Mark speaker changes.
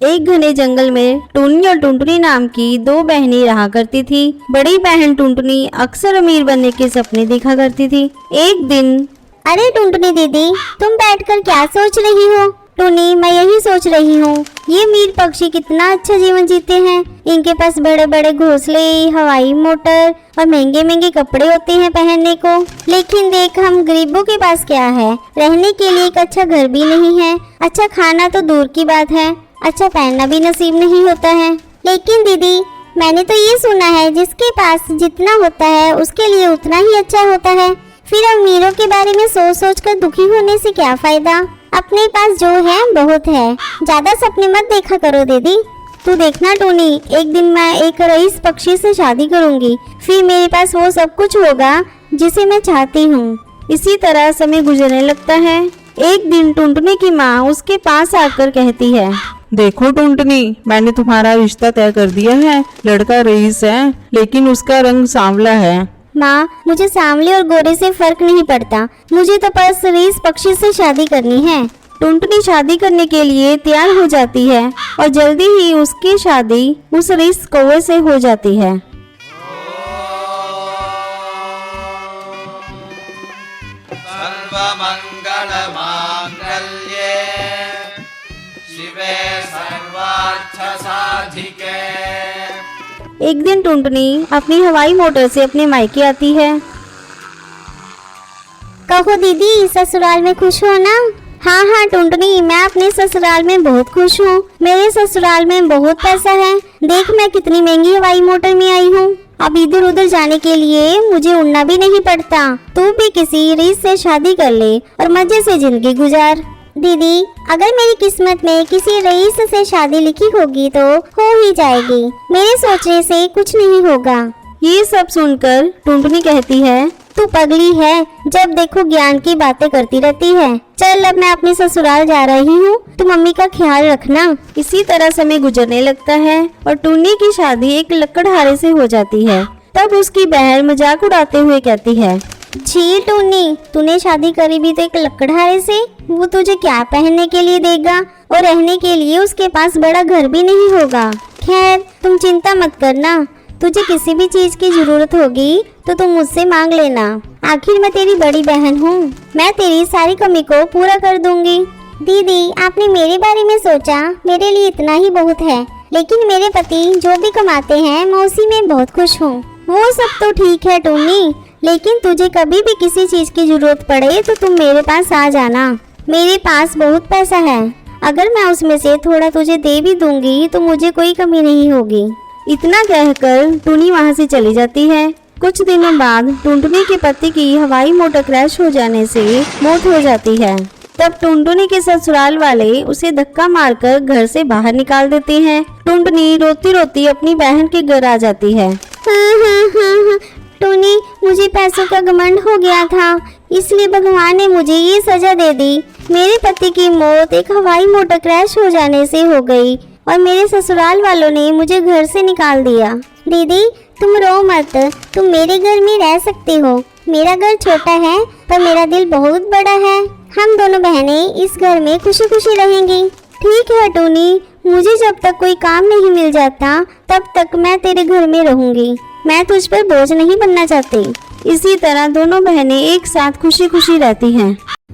Speaker 1: एक घने जंगल में टुन्नी और टुनटुनी नाम की दो बहनें रहा करती थी। बड़ी बहन टुनटुनी अक्सर अमीर बनने के सपने देखा करती थी। एक दिन,
Speaker 2: अरे टुनटुनी दीदी, तुम बैठकर क्या सोच रही हो? टुनी, मैं यही सोच रही हूँ, ये मीर पक्षी कितना अच्छा जीवन जीते हैं। इनके पास बड़े बड़े घोंसले, हवाई मोटर और महंगे महंगे कपड़े होते हैं पहनने को। लेकिन देख, हम गरीबों के पास क्या है? रहने के लिए एक अच्छा घर भी नहीं है, अच्छा खाना तो दूर की बात है, अच्छा पहनना भी नसीब नहीं होता है। लेकिन दीदी, मैंने तो ये सुना है, जिसके पास जितना होता है उसके लिए उतना ही अच्छा होता है। फिर अमीरों के बारे में सोच सोच कर दुखी होने से क्या फायदा? अपने पास जो है बहुत है, ज्यादा सपने मत देखा करो दीदी। तू देखना टोनी, एक दिन मैं एक रईस पक्षी से शादी करूंगी, फिर मेरे पास वो सब कुछ होगा जिसे मैं चाहती हूँ।
Speaker 1: इसी तरह समय गुजरने लगता है। एक दिन टुनटुनी की माँ उसके पास आकर कहती है,
Speaker 3: देखो टुनटुनी, मैंने तुम्हारा रिश्ता तय कर दिया है। लड़का रईस है, लेकिन उसका रंग सांवला है।
Speaker 2: माँ, मुझे सांवले और गोरे से फर्क नहीं पड़ता, मुझे तो बस रईस पक्षी से शादी करनी है।
Speaker 1: टुनटुनी शादी करने के लिए तैयार हो जाती है और जल्दी ही उसकी शादी उस रईस कौवे से हो जाती है।
Speaker 4: सर्वमंगलमांगल्ये शिवे सर्वार्थसाधिके।
Speaker 1: एक दिन टुनटुनी अपनी हवाई मोटर से अपने मायके आती है।
Speaker 2: कहो दीदी, ससुराल में खुश हो ना? हाँ हाँ टुनटुनी, मैं अपने ससुराल में बहुत खुश हूँ। मेरे ससुराल में बहुत पैसा है। देख, मैं कितनी महंगी हवाई मोटर में आई हूँ। अब इधर उधर जाने के लिए मुझे उड़ना भी नहीं पड़ता। तू भी किसी रईस से शादी कर ले और मजे से जिंदगी गुजार। दीदी, अगर मेरी किस्मत में किसी रईस से शादी लिखी होगी तो हो ही जाएगी। मेरे सोचने से कुछ नहीं होगा।
Speaker 1: ये सब सुनकर टुनटुनी कहती है,
Speaker 2: तू पगली है, जब देखो ज्ञान की बातें करती रहती है। चल, अब मैं अपने ससुराल जा रही हूँ, तू मम्मी का ख्याल रखना।
Speaker 1: इसी तरह समय गुजरने लगता है और टुन्नी की शादी एक लकड़हारे से हो जाती है। तब उसकी बहन मजाक उड़ाते हुए कहती है,
Speaker 2: छी टुन्नी, तूने शादी करी भी तो एक लकड़हारे से? वो तुझे क्या पहनने के लिए देगा? और रहने के लिए उसके पास बड़ा घर भी नहीं होगा। खैर, तुम चिंता मत करना, तुझे किसी भी चीज की जरूरत होगी तो तुम मुझसे मांग लेना। आखिर मैं तेरी बड़ी बहन हूँ, मैं तेरी सारी कमी को पूरा कर दूंगी। दीदी, आपने मेरे बारे में सोचा, मेरे लिए इतना ही बहुत है। लेकिन मेरे पति जो भी कमाते हैं, मैं उसी में बहुत खुश हूँ। वो सब तो ठीक है टोनी, लेकिन तुझे कभी भी किसी चीज की जरूरत पड़े तो तुम मेरे पास आ जाना। मेरे पास बहुत पैसा है, अगर मैं उसमें से थोड़ा तुझे दे भी दूंगी तो मुझे कोई कमी नहीं होगी।
Speaker 1: इतना कहकर टुनी वहाँ से चली जाती है। कुछ दिनों बाद टुनटुनी के पति की हवाई मोटर क्रैश हो जाने से मौत हो जाती है। तब टुनटुनी के ससुराल वाले उसे धक्का मारकर घर से बाहर निकाल देते हैं। टुनटुनी रोती रोती अपनी बहन के घर आ जाती है।
Speaker 2: हाँ, टुनी, मुझे पैसों का घमंड हो गया था, इसलिए भगवान ने मुझे ये सजा दे दी। मेरे पति की मौत एक हवाई मोटर क्रैश हो जाने से हो गई और मेरे ससुराल वालों ने मुझे घर से निकाल दिया। दीदी, तुम रो मत, तुम मेरे घर में रह सकती हो। मेरा घर छोटा है पर मेरा दिल बहुत बड़ा है। हम दोनों बहनें इस घर में खुशी खुशी रहेंगी। ठीक है टोनी, मुझे जब तक कोई काम नहीं मिल जाता तब तक मैं तेरे घर में रहूंगी। मैं तुझ पर बोझ नहीं बनना चाहती।
Speaker 1: इसी तरह दोनों बहनें एक साथ खुशी खुशी रहती हैं।